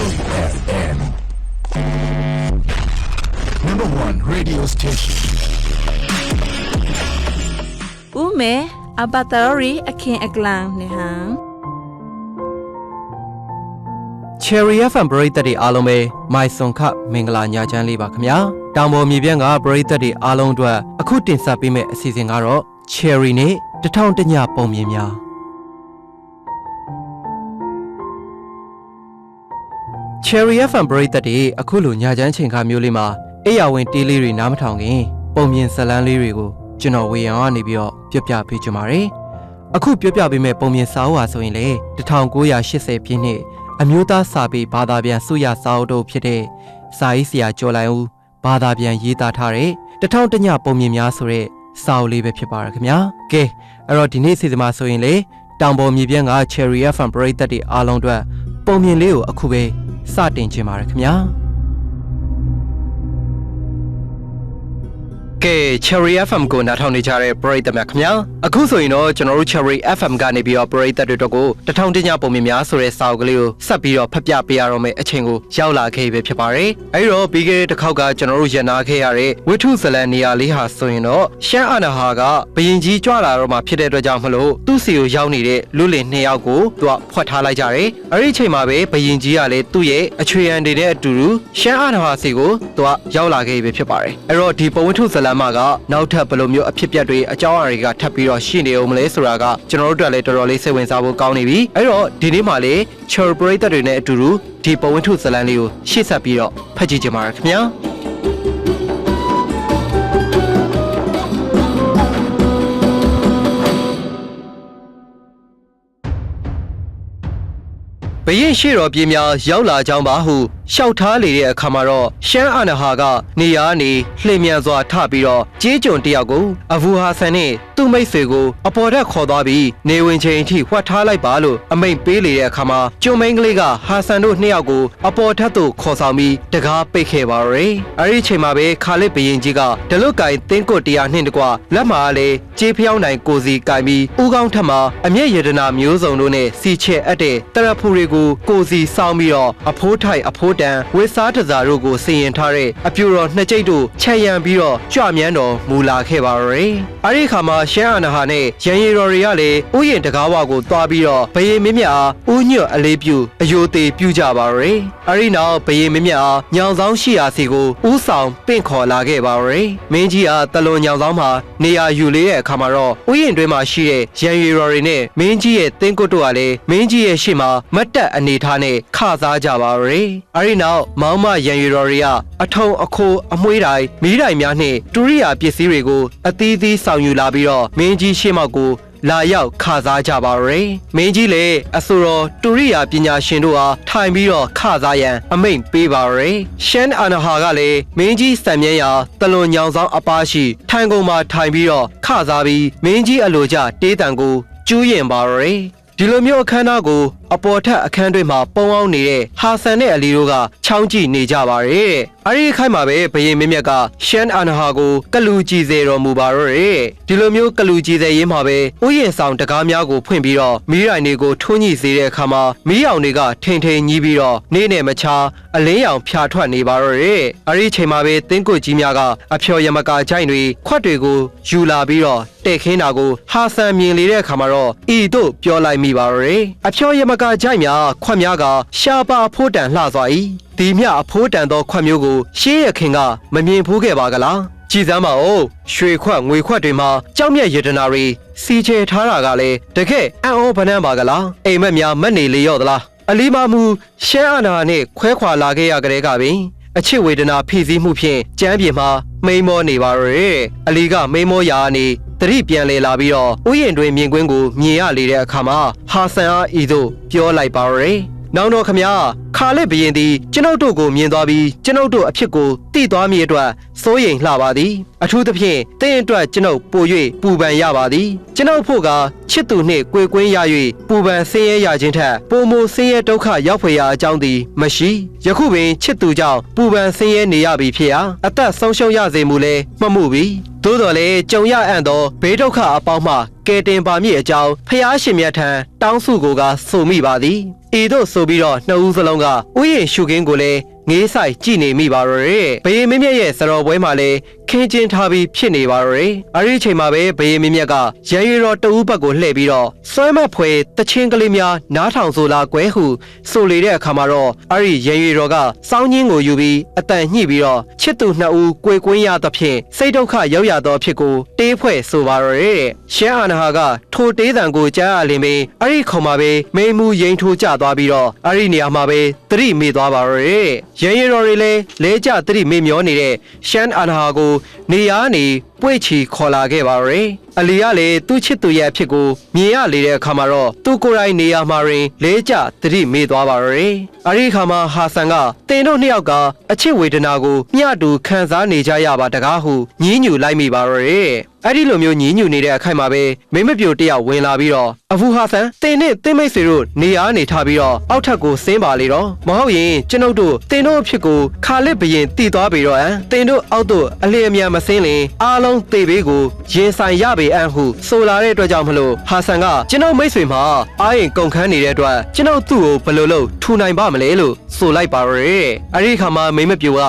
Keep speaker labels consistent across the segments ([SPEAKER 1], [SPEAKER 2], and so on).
[SPEAKER 1] FM #1 radio station
[SPEAKER 2] ဦးမဲအဘတာရီအခင်းအကလန်နေဟန်
[SPEAKER 3] Cherry FM ပရိသတ်တွေအားလုံးပဲမိုင်စွန်ခမင်္ဂလာညချမ်းလေးပါခင်ဗျာတောင်ပေါ်မြေပြန့်ကပရိသတ်တွေအားလုံးအတွက်အခုတင်ဆက်ပေးမယ့်အစီအစဉ်ကတော့ Cherry နဲ့တထောင်တညပုံမြင်များCherry FM ပရိသတ်တွေအခုလိုညချမ်းချိန်ခါမျိုးလေးမှာအိယာဝင်တေးလေးတွေနားမထောင်ခင်ပုံမြင်ဇာတ်လမ်းလေးတွေကိုကျွန်တော်ဝေယံကနေပြီးတော့ပြပြပေးကြပါမယ်အခုပြပြပေးမယ့်ပုံမြင်စာအုပ်ဟာဆိုရင်လေ1980ပြည့်နှစ်အမျိုးသားစာပေဘာသာပြန်စုရစာအုပ်တို့ဖြစ်တဲ့စာရေးဆရာကျော်လိုင်ဦးဘာသာပြန်ရေးသားထားတဲ့တထောင်တညပုံမြင်များဆိုတဲ့စာအုပ်လေးပဲဖြစ်ပါရခင်ဗျာကဲအဲ့တော့ဒီနေ့စီစဉ်မှာဆိုရင်လေတောင်ပေါ်မြေပြန့်က Cherry FM ပရိသတ်တွေအားလုံးအတွက်ပုံမြင်လေးကိုအခုပဲစတင်ခြင်းပါရခင်ဗျာကဲ Cherry FM ကိုနားထောင်နေကြတဲ့ပရိသတ်များခင်ဗျာအခုဆိုရင်တော့ကျွန်တော်တို့ Cherry FM ကနေပြီးတော့ပရိသတ်တွေတို့ကိုတထောင်တညပုံမြင်များဆိုတဲ့စာအုပ်ကလေးကိုဆက်ပြီးတော့ဖတ်ပြပေးရတော့မယ့်အချိန်ကိုရောက်လာခဲ့ပြီဖြစ်ပါတယ်အဲဒီတော့ပြီးခဲ့တဲ့တစ်ခေါက်ကကျွန်တော်တို့ရန်နာခဲ့ရတဲ့ဝိထုဇလန်နေရာလေးဟာဆိုရင်တော့ရှမ်းအာနာဟာကဘရင်ကြီးကြွလာတော့မှဖြစ်တဲ့အတွက်ကြောင့်မလို့သူ့စီကိုရောက်နေတဲ့လူလင်2ယောက်ကိုသူကဖွက်ထားလိုက်ကြတယ်အဲဒီအချိန်မှာပဲဘရင်ကြီးကလည်းသူ့ရဲ့အချွေရန်တွေနဲ့အတူတူရှမ်းအာနာဟာစီကိုသူကရောက်လာခဲ့ပြီဖြစ်ပါတယ်အဲဒီတော့ဒီပဝိထုဇလန်မှာကနောက်ထပ်ဘယ်လိုမျိုးအဖြစ်ပြက်တွေအကြောင်းအရာတွေကထပ်ပြီးတော့ရှိနေအောင်မလဲဆိုတာကကျွန်တော်တို့အတွက်လည်းတော်တော်လေးစိတ်ဝင်စားဖို့ကောင်းနေပြီအဲ့တော့ဒီနေ့မှာလေ Cherry ပရိသတ်တွေနဲ့အတူတူဒီပဝိထုဇလန်လေးကိုရှေ့ဆက်ပြီးတော့ဖတ်ကြည့်ကြပါရခင်ဗျာဘရင်ရှိတော်ပြည်များရောက်လာကြောင်းပါဟုရှောက်ထားလေတဲ့အခါမှာတော့ရှမ်းအာနာဟာကနေရာနေလှည့်မြန်စွာထပြီးတော့ကြေးကျွန်တယောက်ကိုအဘူဟာဆန်နဲ့သူ့မိတ်ဆွေကိုအပေါ်ထက်ခေါ်သွားပြီးနေဝင်ချိန်အထိဝှက်ထားလိုက်ပါလို့အမိန့်ပေးလေတဲ့အခါမှာကျွန်မိန်းကလေးကဟာဆန်တို့2ယောက်ကိုအပေါ်ထက်သို့ခေါ်ဆောင်ပြီးတကားပိတ်ခဲ့ပါရယ်အဲဒီအချိန်မှာပဲခါလစ်ဘရင်ကြီးကဒလုတ်ကင်တင်းကွတ်တရားနှင့်တကွလက်မှာလည်းကြေးဖျောင်းနိုင်ကိုစီကင်ပြီးဥကောင်းထက်မှာအမျက်ရတနာမျိုးစုံတို့နဲ့စီချက်အပ်တဲ့တရဖူတွေကိုကိုစီစောင်းပြီးတော့အဖိုးထိုက်အဖိုးတန်ဝစ်စားတစားတို့ကိုစီရင်ထားတဲ့အပြူတော်နှစ်ကျိတ်တို့ချက်ရံပြီးတော့ကြွမြန်းတော်မူလာခဲ့ပါရယ်အဲဒီခါမှာရှမ်းအာနာဟာနဲ့ရန်ရီတော်တွေကလည်းဥယျာဉ်တကားဝကိုသွားပြီးတော့ဘရင်မင်းမြတ်အားဥညွတ်အလေးပြုအယိုသေးပြုကြပါရယ်အဲဒီနောက်ဘရင်မင်းမြတ်အားညောင်ဆောင်ရှိရာစီကိုဥဆောင်ပင့်ခေါ်လာခဲ့ပါရယ်မင်းကြီးအားတလွန်ညောင်ဆောင်မှာနေရာယူလေးရဲ့အခါမှာတော့ဥယျာဉ်တွင်းမှာရှိတဲ့ရန်ရီတော်တွေနဲ့မင်းကြီးရဲ့တင်းကွတ်တို့ကလည်းမင်းကြီးရဲ့ရှေ့မှာမတ်တက်အနေထားနဲ့ခစားကြပါရယ်အဲဒီနောက်မောင်မရန်ရီတော်တွေကအထုံအခိုးအမွှေးတိုင်မီးတိုင်များနဲ့တူရိယာပစ္စည်းတွေကိုအသီးသီးဆောင်ယူလာပြီးတော့မင်းကြီးရှေ့မောက်ကိုလာရောက်ခစားကြပါရယ်မင်းကြီးလည်းအဆိုတော်တူရိယာပညာရှင်တို့အားထိုင်ပြီးတော့ခစားရန်အမိန့်ပေးပါရယ်ရှမ်းအာနာဟာကလည်းမင်းကြီးစံမြဲရာတလွန်ညောင်ဆောင်အပားရှိထိုင်ကုန်မှာထိုင်ပြီးတော့ခစားပြီးမင်းကြီးအလိုကျတေးတံကိုကျူးရင်ပါရယ်ဒီလိုမျိုးအခမ်းအနားကိုအပေါ်ထက်အခန်းတွင်းမှာပုံအောင်နေတဲ့ဟာဆန်နဲ့အလီတို့ကချောင်းကြည့်နေကြပါရဲ့အဲဒီအခိုက်မှာပဲဘရင်မင်းမြတ်ကရှမ်းအာနာဟာကိုကလူကြည်စေတော်မူပါတော့ရဲ့ဒီလိုမျိုးကလူကြည်စေရေးမှာပဲဥယျာဉ်ဆောင်တကားများကိုဖွင့်ပြီးတော့မီးရိုင်တွေကိုထွန်းညှိစေတဲ့အခါမှာမီးရောင်တွေကထိန်ထိန်ညီးပြီးတော့နေနဲ့မချာအလင်းရောင်ဖြာထွက်နေပါတော့ရဲ့အဲဒီချိန်မှာပဲတင်းကွတ်ကြီးများကအဖျော်ယမကာကြိုင်တွေခွက်တွေကိုယူလာပြီးတော့တဲ့ခင်းတာကိုဟာဆန်မြင်လေတဲ့အခါမှာတော့ဤတို့ပြောလိုက်မိပါတော့ရဲ့အဖျော်ယမကာကြိုင်များခွက်များကရှားပါဖိုးတန်လှစွာ၏ဒီမြအဖိုးတန်သောခွက်မျိုးကိုရှေးရခင်ကမမြင်ဖူးခဲ့ပါကလားကြည်စမ်းပါဦးရွှေခွက်ငွေခွက်တွေမှာကြောက်မြတ်ရတနာတွေစီချေထားတာကလည်းတကယ်အံ့ဩဗနန်းပါကလားအိမ်မက်များမက်နေလေရော့သလားအလီမာမူရှမ်းအာနာနဲ့ခွဲခွာလာခဲ့ရကြတဲ့ကပင်အချစ်ဝေဒနာဖိစီးမှုဖြင့်ကြမ်းပြေမှာမိန်မောနေပါရဲ့အလီကမိန်မောရာနေတတိပြန်လေလာပြီးတော့ဥယျာဉ်တွင်မြင်ကွင်းကိုမြင်ရလေတဲ့အခါမှာဟာဆန်အားဤသို့ပြောလိုက်ပါရဲ့နောင်တော်ခမညာခါလက်ဘရင်သည်ကျွန်ုပ်တို့ကိုမြင်သွားပြီးကျွန်ုပ်တို့အဖြစ်ကိုသိသွားမိအတွက်စိုးရိမ်လှပါသည်အထူးသဖြင့်တင်းအတွက်ကျွန်ုပ်ပို၍ပူပန်ရပါသည်ကျွန်ုပ်ဖို့ကချစ်သူနှင့်ကြွေကွင်းရ၍ပူပန်ဆင်းရဲရခြင်းထက်ပိုမိုဆင်းရဲဒုက္ခရောက်ဖွယ်ရာအကြောင်းသည်မရှိယခုပင်ချစ်သူကြောင့်ပူပန်ဆင်းရဲနေရပြီဖြစ်ရာအသက်ဆုံးရှုံးရစေမူလဲမှတ်မှုပြီသို့တော်လည်းကြုံရအံ့သောဘေးဒုက္ခအပေါင်းမှကယ်တင်ပါမည်အကြောင်းဖျားရှင်မြတ်ထံတောင်းစုကိုကဆိုမိပါသည် ဤသို့ဆိုပြီးတော့နှစ်ဦးစလုံးကဥယျာဉ်ရှုခင်းကိုလည်းငေးဆိုင်ကြည့်နေမိပါတော့တယ်ဘယေမင်းမြတ်ရဲ့စတော်ပွဲမှာလည်းခင်းကျင်းထားပြီးဖြစ်နေပါတော့တယ်အဲ့ဒီအချိန်မှာပဲဘယေမင်းမြတ်ကရန်ရီတော်တဦးဘက်ကိုလှည့်ပြီးတော့စွဲမက်ဖွယ်တချင်းကလေးများနားထောင်ဆိုလာကွဲဟုဆိုလေတဲ့အခါမှာတော့အဲ့ဒီရန်ရီတော်ကစောင်းချင်းကိုယူပြီးအတန်ညှိပြီးတော့ချစ်သူနှစ်ဦးကြွေကွင်းရသဖြင့်စိတ်ဒုက္ခရောက်ရသောဖြစ်ကိုတေးဖွဲ့ဆိုပါတော့တယ်ရှမ်းအာနဟာကထိုတေးတံကိုကြားရလင်ပင်အဲ့ဒီခုံမှာပဲမိမှုရင်ထိုးကျသွားပြီးတော့အဲ့ဒီနေရာမှာပဲသတိမေ့သွားပါတော့တယ်ရန်ရီတော်တွေလည်းလဲကျသတိမေ့မျောနေတဲ့ရှမ်းအာနဟာကိုနေရာနေပွေ့ချီခေါ်လာခဲ့ပါရယ်အလီကလည်းသူ့ချစ်သူရဲ့အဖြစ်ကိုမြင်ရလေတဲ့အခါမှာတော့သူ့ကိုယ်တိုင်နေရာမှာရင်လဲကျသတိမေ့သွားပါရယ်အဲ့ဒီအခါမှာဟာဆန်ကတင်တို့နှစ်ယောက်ကအချစ်ဝေဒနာကိုမျှတူခံစားနေကြရပါတကားဟုညည်းညူလိုက်မိပါရယ်အဲ့ဒီလိုမျိုးညည်းညူနေတဲ့အခိုက်မှာပဲမိမပြိုတယောက်ဝင်လာပြီးတော့အဖူဟာဆန်တင်နဲ့တင်မိတ်ဆွေတို့နေရာနေထားပြီးတော့အောက်ထပ်ကိုဆင်းပါလေတော့မဟုတ်ရင်ကျွန်ုပ်တို့တင်တို့အဖြစ်ကိုခါလစ်ဘရင်တည်သွားပြီးတော့တင်တို့အောက်တို့အလျင်အမြန်မဆင်းလင်အားလုံးသေဘေးကိုရင်ဆိုင်ရပေအံ့ဟုဆိုလာတဲ့အတွက်ကြောင့်မလို့ဟာဆန်ကကျွန်ုပ်မိတ်ဆွေမှာအားရင်ကုန်ခန်းနေတဲ့အတွက်ကျွန်ုပ်သူ့ကိုဘယ်လိုလုပ်ထူနိုင်ပါမလဲလို့ဆိုလိုက်ပါရယ်အဲ့ဒီခါမှာမိမပြိုက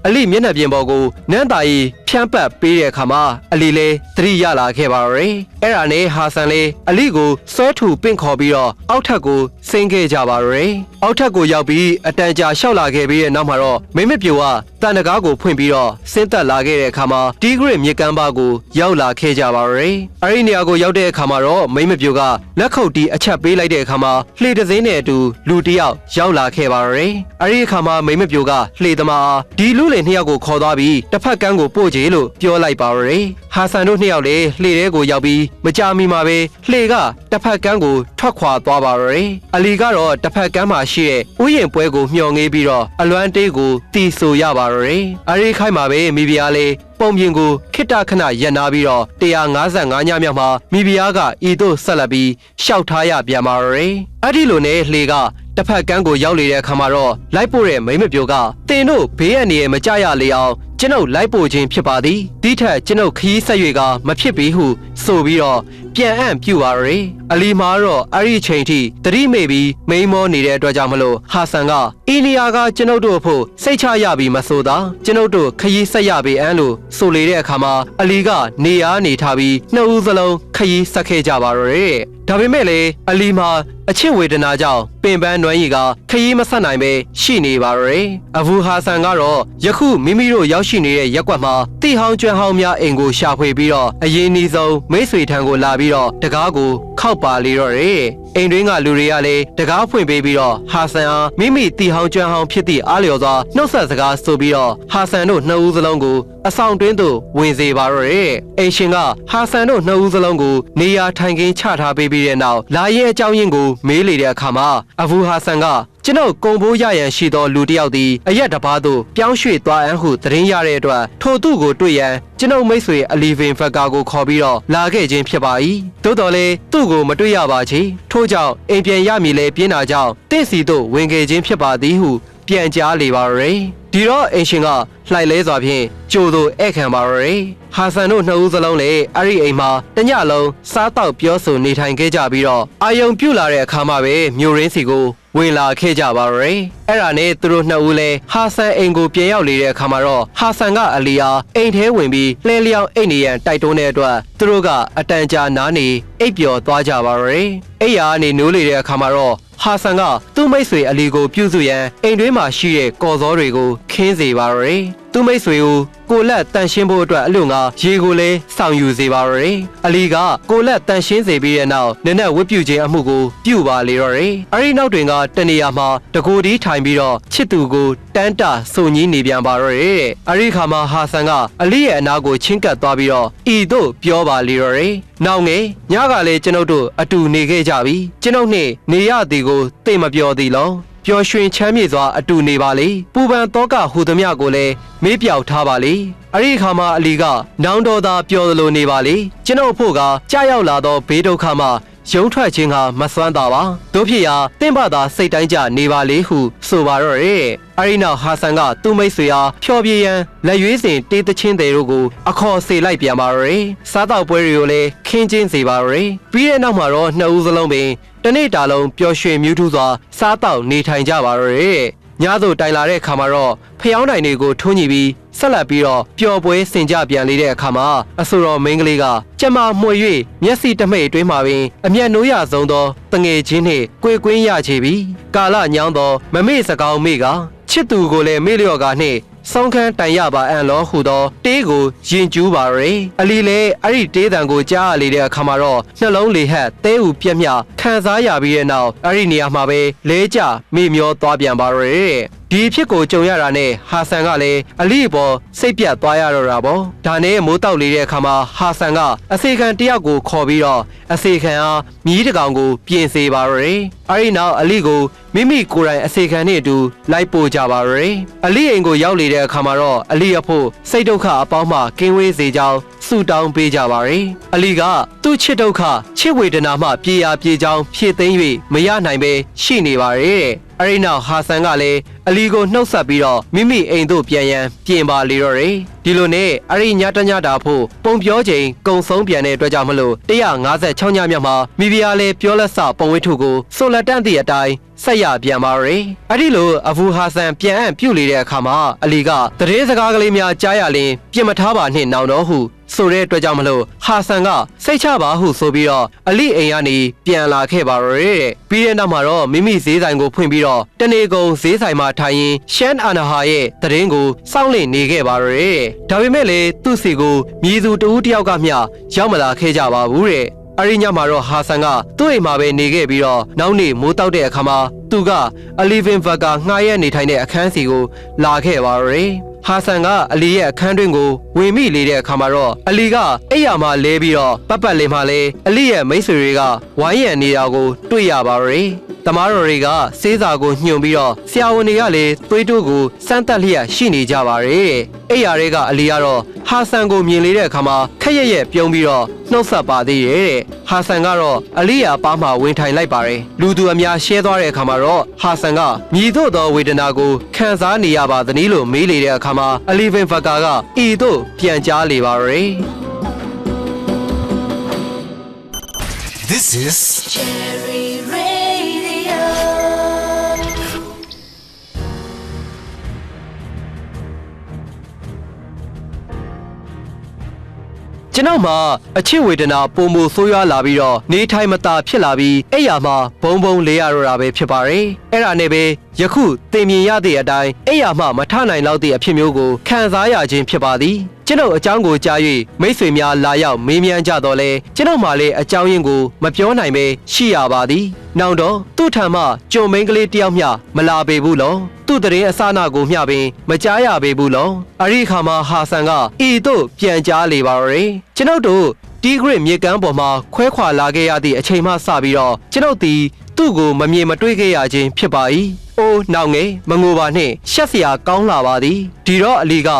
[SPEAKER 3] အလီမျက်နှာပြင်ပေါ်ကိုနန်းတာရီဖြန့်ပတ်ပေးတဲ့အခါမှာအလီလည်းသတိရလာခဲ့ပါရယ်အဲ့ဒါနဲ့ဟာဆန်လည်းအလီကိုဆွဲထူပင့်ခေါ်ပြီးတော့အောက်ထပ်ကိုဆင်းခဲ့ကြပါရယ်အောက်ထပ်ကိုရောက်ပြီးအတန်ကြာလျှောက်လာခဲ့ပြီးတဲ့နောက်မှာတော့မိမပြိုကတန်တကားကိုဖွင့်ပြီးတော့ဆင်းသက်လာခဲ့တဲ့အခါမှာဒီဂရစ်မြေကမ်းပါကိုရောက်လာခဲ့ကြပါရယ်အဲ့ဒီနေရာကိုရောက်တဲ့အခါမှာတော့မိမပြိုကလက်ခုပ်တီးအချက်ပေးလိုက်တဲ့အခါမှာလှေတစ်စင်းနဲ့အတူလူတစ်ယောက်ရောက်လာခဲ့ပါရယ်အဲ့ဒီအခါမှာမိမပြိုကလှေသမားဒီလူလေနှစ်ယောက်ကိုခေါ်သွားပြီးတစ်ဖက်ကမ်းကိုပို့ကြလို့ပြောလိုက်ပါရယ်ဟာဆန်တို့နှစ်ယောက်လည်းလှေထဲကိုရောက်ပြီးမကြာမီမှာပဲလှေကတစ်ဖက်ကမ်းကိုထွက်ခွာသွားပါရယ်အလီကတော့တစ်ဖက်ကမ်းမှာရှိတဲ့ဥယျာဉ်ပွဲကိုမျှော်ငေးပြီးတော့အလွမ်းတေးကိုတီးဆိုရပါရယ်အရီခိုင်မှာပဲမိဖုရားလေးပုံပြင်ကိုခိတ္တခဏရပ်နာပြီးတော့155ညမြောက်မှာမိဖုရားကဤသို့ဆက်လက်ပြီးရှောက်ထားရပြန်ပါရယ်အဲ့ဒီလိုနဲ့လှေကတစ်ဖက်ကမ်းကိုရောက်လေတဲ့အခါမှာတော့လိုက်ပို့တဲ့မိမပြိုကတင်တို့ဘေးအန္တရာယ်မကြရလေအောင်ကျွန်ုပ်လိုက်ပို့ခြင်းဖြစ်ပါသည်ဒီထက်ကျွန်ုပ်ခရီးဆက်၍ကမဖြစ်ပြီဟုဆိုပြီးတော့ပြန်အံ့ပြူပါရယ်အလီမာတော့အဲ့ဒီချိန်ထိတတိမေပြီးမိန်မောနေတဲ့အတွက်ကြောင့်မလို့ဟာဆန်ကအိန္ဒိယကကျွန်ုပ်တို့အဖို့စိတ်ချရပြီမဆိုသာကျွန်ုပ်တို့ခရီးဆက်ရပေအံ့လို့ဆိုလေတဲ့အခါမှာအလီကနေအားနေထားပြီးနှစ်ဦးစလုံးခရီးဆက်ခဲ့ကြပါရယ်ဒါပေမဲ့လေအလီမာအချစ်ဝေဒနာကြောင့်ပင်ပန်းနွမ်းရီကခရီးမဆက်နိုင်ပဲရှိနေပါရယ်အဘူဟာဆန်ကတော့ယခုမိမိတို့ရောက်ရှိနေတဲ့ရက်ကွက်မှာတိဟောင်းကျွမ်းဟောင်းများအိမ်ကိုရှာဖွေပြီးတော့အရင်နီးဆုံးမိတ်ဆွေထံကိုလာပြီးတော့တကားကိုခောက်ပါလေတော့တယ်အိမ်တွင်းကလူတွေကလည်းတကားဖွင့်ပေးပြီးတော့ဟာဆန်အားမိမိတိဟောင်းကျွမ်းဟောင်းဖြစ်သည့်အားလျော်စွာနှုတ်ဆက်စကားဆိုပြီးတော့ဟာဆန်တို့နှစ်ဦးစလုံးကိုအဆောင်တွင်းသို့ဝင်စေပါတော့တယ်အိမ်ရှင်ကဟာဆန်တို့နှစ်ဦးစလုံးကိုနေရာထိုင်ခင်းချထားပေးပြီးတဲ့နောက်လာရဲ့အကြောင်းရင်းကိုမေးလေတဲ့အခါမှာအဘူဟာဆန်ကကျွန်ုပ်ကုံဘိုးရရန်ရှိသောလူတစ်ယောက်သည်အရက်တစ်ပါးသို့ပြောင်းရွှေ့သွားအံ့ဟုသတင်းရတဲ့အတွက်ထိုသူကိုတွေ့ရန်ကျွန်ုပ်မိတ်ဆွေအလီဗင်ဖက်ကာကိုခေါ်ပြီးတော့လာခဲ့ခြင်းဖြစ်ပါ၏သို့တော်လည်းသူ့ကိုမတွေ့ရပါချေထို့ကြောင့်အိမ်ပြန်ရမည်လဲပြင်းတာကြောင့်တင့်စီသို့ဝင်ခဲ့ခြင်းဖြစ်ပါသည်ဟုပြန်ကြားလေပါရယ်ဒီတော့အင်ရှင်ကလှိုက်လဲစွာဖြင့်ကြိုသို့ဧည့်ခံပါရယ်ဟာဆန်တို့နှစ်ဦးစလုံးလည်းအဲ့ဒီအိမ်မှာတညလုံးစားတောက်ပြောဆိုနေထိုင်ခဲ့ကြပြီးတော့အာယုံပြုတ်လာတဲ့အခါမှာပဲမြို့ရင်းစီကိုဝင်လာခဲ့ကြပါရယ်အဲ့ဒါနဲ့သူတို့နှစ်ဦးလည်းဟာဆန်အိမ်ကိုပြန်ရောက်လေတဲ့အခါမှာတော့ဟာဆန်ကအလီယာအိမ်ထဲဝင်ပြီးလှဲလျောင်းအိတ်နေရန်တိုက်တွန်းတဲ့အတွက်သူတို့ကအတန်ကြာနားနေအိပ်ပျော်သွားကြပါရယ်အိယာကနေနိုးလေတဲ့အခါမှာတော့ဟာဆန်ကသူ့မိတ်ဆွေအလီကိုပြုစုရန်အိမ်တွင်းမှာရှိတဲ့ကော်စောတွေကိုခင်းစေပါရယ်သူ့မိတ်ဆွေကိုကိုလက်တန်ရှင်းဖို့အတွက်အလို့ငါရေကိုလည်းဆောင်ယူစေပါရယ်အလီကကိုလက်တန်ရှင်းစေပြီးတဲ့နောက်နက်နက်ဝတ်ပြုခြင်းအမှုကိုပြုပါလေတော့ရယ်အဲ့ဒီနောက်တွင်ကတနေရာမှာတကိုဒီထိုင်ပြီးတော့ချစ်သူကိုတန်းတစုံကြီးနေပြန်ပါရယ်အဲ့ဒီခါမှာဟာဆန်ကအလီရဲ့အနာကိုချင်းကပ်သွားပြီးတော့ဤသို့ပြောပါလေတော့ရယ်နောက်ငယ်ညကလည်းကျွန်ုပ်တို့အတူနေခဲ့ကြပြီကျွန်ုပ်နှင့်နေရသည်ကိုသိမပြောသည်လောပျော်ရွှင်ချမ်းမြေ့စွာအတူနေပါလေပူပန်တောကဟူသည်မြကိုလည်းမေးပြောက်ထားပါလေအဲ့ဒီခါမှာအလီကနောင်တော်သာပျော်သလိုနေပါလေကျွန်ုပ်ဖို့ကကြာရောက်လာသောဘေးဒုက္ခမှ ရုံထွက်ခြင်းကမစွမ်းတာပါတို့ဖြစ်ရာတင့်ဘသာစိတ်တိုင်းကြနေပါလေဟုဆိုပါတော့ရဲ့အရီနောက်ဟာဆန်ကသူ့မိတ်ဆွေအားဖျော်ပြရန်လက်ရွေးစင်တေးသချင်းတွေတို့ကိုအခေါ်စေလိုက်ပြန်ပါရဲ့စားတော့ပွဲတွေကိုလည်းခင်းကျင်းစေပါရဲ့ပြီးတဲ့နောက်မှာတော့နှစ်ဦးစလုံးပင်တနေ့တာလုံးပျော်ရွှင်မြူးထူးစွာစားတော့နေထိုင်ကြပါရဲ့ညသို့တိုင်လာတဲ့အခါမှာတော့ဖျောင်းတိုင်တွေကိုထွန်းညှိပြီးဆက်လက်ပြီးတော့ပျော်ပွဲစင်ကြပြန်လေတဲ့အခါမှာအဆိုတော်မိန်းကလေးကကြက်မမှွေ၍မျက်စိတမိတ်အတွင်းမှာပင်အမျက်နိုးရဆုံးသောတငယ်ချင်းနှင့်ကိုယ်ကွင်းရချေပြီးကာလညောင်းသောမမေ့စကောင်းမေ့ကချစ်သူကိုလည်းမေ့လျော့ကနှင့်ဆောင်းခန်းတိုင်ရပါအံ့လောဟူသောတေးကိုရင်ကျူးပါရယ်အလီလည်းအဲ့ဒီတေးတံကိုကြားရလေတဲ့အခါမှာတော့နှလုံးလေဟက်တဲဟုပြက်မြခံစားရပြီးတဲ့နောက်အဲ့ဒီနေရာမှာပဲလဲကျမေ့မျောသွားပြန်ပါရယ်ဒီဖြစ်ကိုကြုံရတာနဲ့ဟာဆန်ကလည်းအလီပေါ်စိတ်ပြတ်သွားရတော့တာပေါ့ဒါနဲ့မိုးတောက်လေတဲ့အခါမှာဟာဆန်ကအစေခံတယောက်ကိုခေါ်ပြီးတော့အစေခံအားမြည်တကောင်ကိုပြင်စေပါရယ်အဲ့ဒီနောက်အလီကိုမိမိကိုယ်တိုင်အစေခံနဲ့အတူလိုက်ပို့ကြပါရယ်အလီအိမ်ကိုရောက်လေတဲ့အခါမှာတော့အလီအဖို့စိတ်ဒုက္ခအပေါင်းမှကင်းဝေးစေကြောင်းဆုတောင်းပေးကြပါရယ်အလီကသူ့ချစ်ဒုက္ခချစ်ဝေဒနာမှပြေရာပြေကြောင်းဖြည့်သိမ်း၍မရနိုင်ပဲရှိနေပါရယ်အဲ့ဒီနောက်ဟာဆန်ကလည်းအလီကိုနှုတ်ဆက်ပြီးတော့မိမိအိမ်သို့ပြန်ရန်ပြင်ပါလေတော့တယ်ဒီလိုနဲ့အဲ့ဒီညတညတာဖို့ပုံပြောချိန်ကုံဆုံးပြန်တဲ့အတွက်ကြောင့်မလို့156ညမြတ်မှာမိဖုရားလည်းပြောလက်စပုံဝိထုကိုဆိုလက်တန့်သည့်အတိုင်းဆက်ရပြန်ပါရယ်အဲ့ဒီလိုအဘူဟာဆန်ပြန်အံ့ပြုတ်လေတဲ့အခါမှာအလီကတရေစကားကလေးများကြားရလင်ပြင်မထားပါနှင့်နောင်တော့ဟုဆိုတဲ့အတွက်ကြောင့်မလို့ဟာဆန်ကစိတ်ချပါဟုဆိုပြီးတော့အလီအိမ်ကနေပြန်လာခဲ့ပါရယ်ပြီးတဲ့နောက်မှာတော့မိမိဈေးဆိုင်ကိုဖွင့်ပြီးတော့တနေကုန်ဈေးဆိုင်မှာထိုင်ရင်းရှန်အာနာဟာရဲ့တရင်ကိုစောင့်လင့်နေခဲ့ပါရယ်ဒါပေမဲ့လေသူ့စီကိုမြည်သူတဦးတယောက်ကမျှရောက်မလာခဲ့ကြပါဘူးတဲ့အရိညမှာတော့ဟာဆန်ကသူ့အိမ်မှာပဲနေခဲ့ပြီးတော့နောက်နေ့မိုးတောက်တဲ့အခါမှာသူကအလီဗင်ဘတ်ကငှားရက်နေထိုင်တဲ့အခန်းစီကိုလာခဲ့ပါရယ်ဟာဆန်ကအလီရဲ့အခန်းတွင်းကိုဝင်မိလေတဲ့အခါမှာတော့အလီကအိယာမှာလဲပြီးတော့ပတ်လေးမှာလဲအလီရဲ့မိတ်ဆွေတွေကဝိုင်းရံနေတာကိုတွေ့ရပါရယ်တမားတော်တွေကစေးစာကိုညှို့ပြီးတော့ဆရာဝန်တွေကလည်းသွေးတိုးကိုစမ်းတက်လျက်ရှိနေကြပါရယ်အိယာတွေကအလီကတော့ဟာဆန်ကိုမြင်လေတဲ့အခါမှာခက်ရက်ပြုံးပြီးတော့နှုတ်ဆက်ပါသေးတယ်တဲ့ဟာဆန်ကတော့အလီယာပါမှဝင်ထိုင်လိုက်ပါတယ်လူသူအများရှဲသွားတဲ့အခါမှာတော့ဟာဆန်ကမြည်တို့သောဝေဒနာကိုခံစားနေရပါသနည်းလို့မေးလေတဲ့အခါမှာအလီဗင်ဖကာကဤသို့ပြန်ကြားလေပါရယ်
[SPEAKER 1] This is
[SPEAKER 4] Cherry Radio.
[SPEAKER 3] ကျွန်တော်မှာအချစ်ဝေဒနာပုံမဆိုးရွားလာပြီးတော့နေထိုင်မသာဖြစ်လာပြီးအဲ့ရမှာဘုံဘုံလေးရတော့တာပဲဖြစ်ပါတယ်အဲ့ဒါနဲ့ပဲယခုသင်မြင်ရတဲ့အတိုင်းအဲ့ရမှမထနိုင်တော့တဲ့အဖြစ်မျိုးကိုခံစားရခြင်းဖြစ်ပါသည်ကျွန်တော်အကြောင်းကိုကြား၍မိတ်ဆွေများလာရောက်မေးမြန်းကြတော့လဲကျွန်တော်မှလည်းအကြောင်းရင်းကိုမပြောနိုင်ပဲရှိရပါသည်နောက်တော့သူ့ထံမှကြုံမိန်းကလေးတယောက်မျှမလာပေဘူးလောသူ့တရင်အစနာကိုမျှပင်မကြားရပေဘူးလောအဲ့ဒီခါမှာဟာဆန်ကဤသို့ပြန်ကြားလေပါရယ်ကျွန်တော်တို့တီဂရစ်မြေကမ်းပေါ်မှာခွဲခွာလာခဲ့ရသည့်အချိန်မှစပြီးတော့ကျွန်တော်ဒီသူ့ကိုမမြင်မတွေ့ခဲ့ရခြင်းဖြစ်ပါ၏အိုးနောက်ငယ်မငိုပါနှင့်ရှက်စရာကောင်းလာပါသည်ဒီတော့အလီက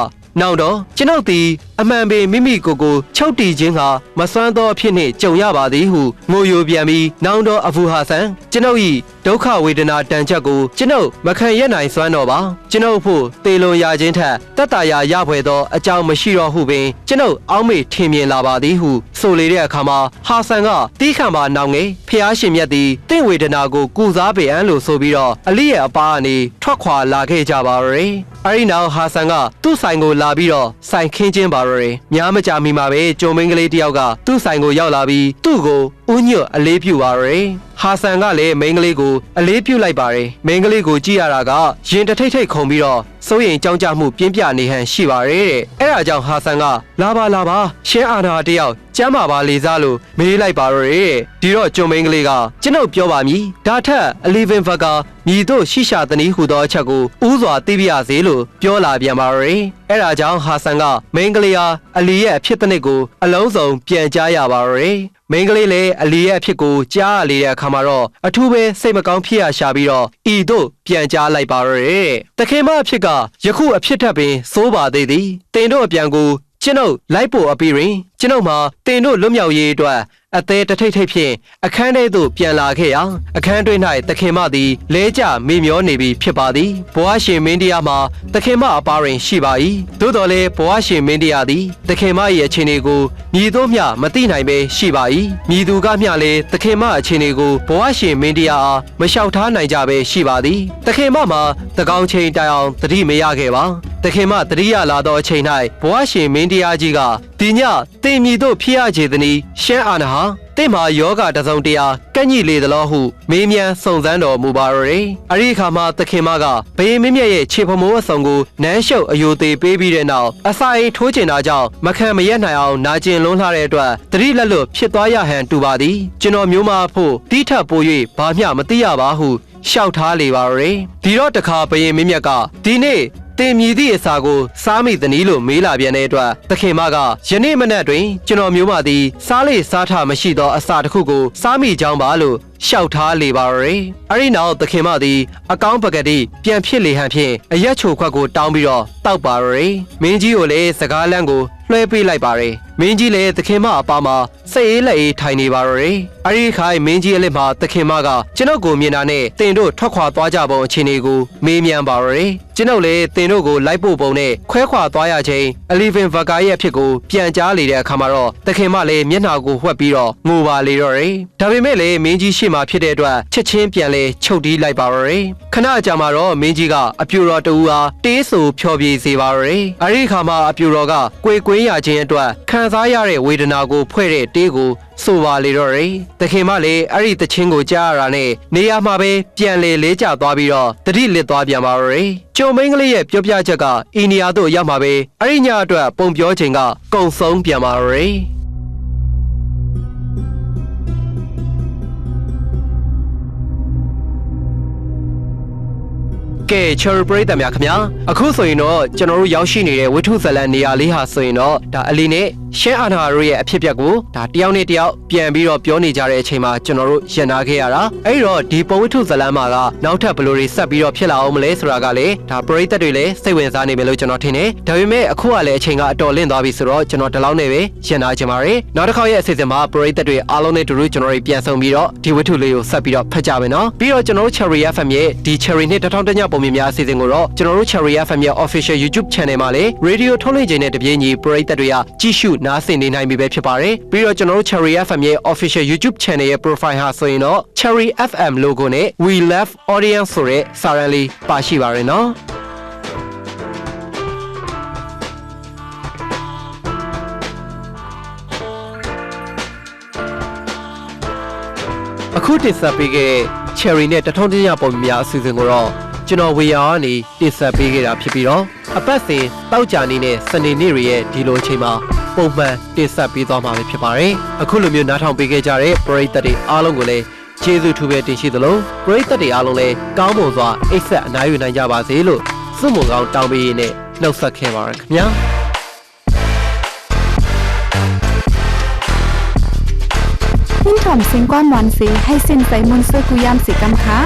[SPEAKER 3] နောက်တော့ကျွန်ုပ်သည်အမှန်ပင်မိမိကိုယ်ကိုချုပ်တီခြင်းဟာမစွမ်းသောအဖြစ်နှင့်ကြုံရပါသည်ဟုငိုယိုပြန်ပြီးနောက်တော့အဘူဟာဆန်ကျွန်ုပ်၏ဒုက္ခဝေဒနာတန်ချက်ကိုကျွန်ုပ်မခံရနိုင်စွမ်းတော့ပါကျွန်ုပ်ဖို့တေလွန်ရခြင်းထက်တက်တာရာရဖွယ်သောအကြောင်းမရှိတော့ဟုပင်ကျွန်ုပ်အောက်မေ့ထင်မြင်လာပါသည်ဟုဆိုလေတဲ့အခါမှာဟာဆန်ကတီးခံပါနောက်ငယ်ဖျားရှင်မြတ်သည်တင့်ဝေဒနာကိုကုစားပေအံ့လို့ဆိုပြီးတော့အလီရဲ့အပားကနေထွက်ခွာလာခဲ့ကြပါရယ်အဲ့ဒီနောက်ဟာဆန်ကသူ့ဆိုင်ကိုလာပြီးတော့ဆိုင်ခင်းချင်းပါရယ်များမကြမီမှာပဲကြုံမင်းကလေးတယောက်ကသူ့ဆိုင်ကိုရောက်လာပြီးသူ့ကိုဦးညွတ်အလေးပြုပါရယ်ဟာဆန်ကလည်းမိန်းကလေးကိုအလေးပြုလိုက်ပါတယ်မိန်းကလေးကိုကြည့်ရတာကရင်တထိတ်ထိတ်ခုန်ပြီးတော့စိုးရင်ကြောင်းကြမှုပြင်းပြနေဟန်ရှိပါတယ်တဲ့အဲ့ဒါကြောင့်ဟာဆန်ကလာပါရှင်းအာနာတယောက်ကျမ်းပါပါလေစားလို့မေးလိုက်ပါရယ်ဒီတော့ကြုံမိန်းကလေးကကျွန်ုပ်ပြောပါမည်ဒါထက်အလီဗင်ဖကာမြည်တို့ရှိရှာသနည်းဟူသောအချက်ကိုဥစွာသိပြရစေလို့ပြောလာပြန်ပါရယ်အဲ့ဒါကြောင့်ဟာဆန်ကမိန်းကလေးအားအလီရဲ့အဖြစ်တစ်နစ်ကိုအလုံးစုံပြန်ကြားရပါရယ်မိန်းကလေးလည်းအလီရဲ့အဖြစ်ကိုကြားရလေတဲ့အခါမှာတော့အထူးပဲစိတ်မကောင်းဖြစ်ရရှာပြီးတော့ဤတို့ပြန်ကြားလိုက်ပါရယ်တခင်မအဖြစ်ကယခုအဖြစ်ထက်ပင်စိုးပါသေးသည်တင်တို့အပြန်ကိုကျွန်ုပ်လိုက်ဖို့အပြီးရင်ကျွန်ုပ်မှာတင်တို့လွတ်မြောက်ရေးအတွက် အသေးတထိတ်ထိတ်ဖြင့်အခန်းထဲသို့ပြန်လာခဲ့ရာအခန်းတွင်၌သခင်မသည်လဲကျမေမျောနေပြီဖြစ်ပါသည်ဘဝရှင်မင်းတရားမှာသခင်မအပါရင်ရှိပါ၏သို့တော်လည်းဘဝရှင်မင်းတရားသည်သခင်မ၏အခြေအနေကိုမြည်သောမျှမသိနိုင်ပဲရှိပါ၏မြည်သူကမျှလည်းသခင်မအခြေအနေကိုဘဝရှင်မင်းတရားအားမလျှောက်ထားနိုင်ကြပဲရှိပါသည်သခင်မမှာတကောင်းချိန်တိုင်အောင်သတိမရခဲ့ပါသခင်မတတိယလာသောအချိန်၌ဘဝရှင်မင်းတရားကြီးကဒီညတင်မြည်တို့ဖြစ်ရခြေသည်။ရှမ်းအာနာဟာတင့်မှာယောဂတစုံတရာကန့်ညိလေသလားဟုမေးမြန်းစုံစမ်းတော်မူပါရယ်။အဲ့ဒီအခါမှာသခင်မကဘယင်မင်းမြတ်ရဲ့ခြေဖမိုးအစုံကိုနမ်းရှုပ်အယိုသေးပေးပြီးတဲ့နောက်အစာအိမ်ထိုးကျင်တာကြောင့်မခံမရက်နိုင်အောင်နာကျင်လွန်းလှတဲ့အတွက်တတိလက်လွတ်ဖြစ်သွားရဟန်တူပါသည်။ကျွန်တော်မျိုးမဖို့တိထပ်ပိုး၍ဘာမျှမသိရပါဟုရှောက်ထားလေပါရယ်။ဒီတော့တခါဘယင်မင်းမြတ်ကဒီနေ့တင်မြည်သည့်အစာကိုစားမိသည်လို့မေးလာပြန်တဲ့အတွက်သခင်မကယနေ့မနက်တွင်ကျွန်တော်မျိုးမသည်စားလေစားထမရှိသောအစာတစ်ခုကိုစားမိကြောင်းပါလို့ရှောက်ထားလေပါရယ်အဲ့ဒီနောက်သခင်မသည်အကောင်းပကတိပြန်ဖြစ်လေဟန်ဖြင့်အရက်ချိုခွက်ကိုတောင်းပြီးတော့တောက်ပါရယ်မင်းကြီးကိုလည်းစကားလမ်းကိုလွှဲပေးလိုက်ပါရယ်မင်းကြီးလည်းသခင်မအပါမှာစိတ်အေးလက်အေးထိုင်နေပါရယ်အဲ့ဒီခိုင်မင်းကြီးရဲ့လက်မှာသခင်မကကျွန်ုပ်ကိုမြင်တာနဲ့တင်တို့ထွက်ခွာသွားကြပုံအခြေအနေကိုမေးမြန်းပါရယ်ကျွန်ုပ်လည်းတင်တို့ကိုလိုက်ပို့ပုံနဲ့ခွဲခွာသွားရချိန်11 Vaka ရဲ့အဖြစ်ကိုပြန်ကြားလေတဲ့အခါမှာတော့သခင်မလည်းမျက်နှာကိုဝှက်ပြီးတော့ငိုပါလေတော့ရယ်ဒါပေမဲ့လည်းမင်းကြီးရှေ့မှာဖြစ်တဲ့အတွက်ချက်ချင်းပြန်လဲချုပ်တီးလိုက်ပါရယ်ခဏကြာမှာတော့မင်းကြီးကအပြူတော်တူအားတေးဆူဖျော်ဖြေစေပါရယ်အဲ့ဒီအခါမှာအပြူတော်ကကွေကွင်းရခြင်းအတွက်ခံစားရတဲ့ဝေဒနာကိုဖွဲ့တဲ့တေးကိုဆိုပါလေတော့ရယ်သခင်မလည်းအဲ့ဒီတခြင်းကိုကြားရတာနဲ့နေရာမှာပဲပြန်လေလဲကျသွားပြီးတော့တတိလစ်သွားပြန်ပါရယ်ကျုံမင်းကလေးရဲ့ပြောပြချက်ကအီနီယာတို့ရောက်မှာပဲအဲ့ဒီညအတွက်ပုံပြောချိန်ကကုံဆုံးပြန်ပါရယ်ကဲချော်ပရိသတ်များခင်ဗျာအခုဆိုရင်တော့ကျွန်တော်တို့ရောက်ရှိနေတဲ့ဝိထုဇလန်နေရာလေးဟာဆိုရင်တော့ဒါအလီနဲ့ရှမ်းအာနာတို့ရဲ့အဖြစ်အပျက်ကိုဒါတယောက်နဲ့တယောက်ပြန်ပြီးတော့ပြောနေကြတဲ့အချိန်မှာကျွန်တော်တို့ရင်နာခဲ့ရတာအဲ့တော့ဒီပဝိထုဇလန်မှာကနောက်ထပ်ဘယ်လိုတွေဆက်ပြီးတော့ဖြစ်လာအောင်မလဲဆိုတာကလည်းဒါပရိသတ်တွေလည်းစိတ်ဝင်စားနေမယ်လို့ကျွန်တော်ထင်တယ်ဒါပေမဲ့အခုကလည်းအချိန်ကအတော်လင့်သွားပြီဆိုတော့ကျွန်တော်ဒီလောက်နဲ့ပဲရင်နာကြပါရယ်နောက်တစ်ခေါက်ရဲ့အစီအစဉ်မှာပရိသတ်တွေအားလုံးနဲ့တူတူကျွန်တော်တို့ပြန်ဆုံပြီးတော့ဒီဝိထုလေးကိုဆက်ပြီးတော့ဖတ်ကြမယ်နော်ပြီးတော့ကျွန်တော်တို့ Cherry FM ရဲ့ဒီ Cherry နဲ့1000ညပုံမြင်များအစီအစဉ်ကိုတော့ကျွန်တော်တို့ Cherry FM ရဲ့ Official YouTube Channel မှာလည်း Radio ထုတ်လွှင့်ခြင်းနဲ့တပြေးညီပရိသတ်တွေကကြည့်ရှုနားဆင်နေနိုင်ပြီပဲဖြစ်ပါတယ်ပြီးတော့ကျွန်တော်တို့ Cherry FM ရဲ့ Official YouTube Channel ရဲ့ Profile ဟာဆိုရင်တော့ Cherry FM logo နဲ့ We Love Audience ဆိုတဲ့စာရန်လေးပါရှိပါရယ်နော်အခုတင်ဆက်ပေးခဲ့တဲ့ Cherry နဲ့1000ညပုံမြင်များအစီအစဉ်ကိုတော့ကျွန်တော်ဝေယာကနေတင်ဆက်ပေးခဲ့တာဖြစ်ပြီးတော့အပတ်စဉ်တောက်ကြနေနဲ့စနေနေ့တွေရဲ့ဒီလိုအချိန်မှာပုံမှန်တင်ဆက်ပေးသွားမှာဖြစ်ပါတယ်အခုလိုမျိုးနားထောင်ပေးခဲ့ကြတဲ့ပရိသတ်တွေအားလုံးကိုလည်းကျေးဇူးထူးပဲတင်ရှိသလိုပရိသတ်တွေအားလုံးလည်းကောင်းမွန်စွာအိပ်ဆက်အနားယူနိုင်ကြပါစေလို့ဆုမွန်ကောင်းတောင်းပေးရင်းနဲ့နှုတ်ဆက်ခဲ့ပါရခင်ဗျာ
[SPEAKER 5] หุ้นถ่อมสิงก้อนหวานสีให้สิ้นใจมุนเสื้อกุยามสีกำค้า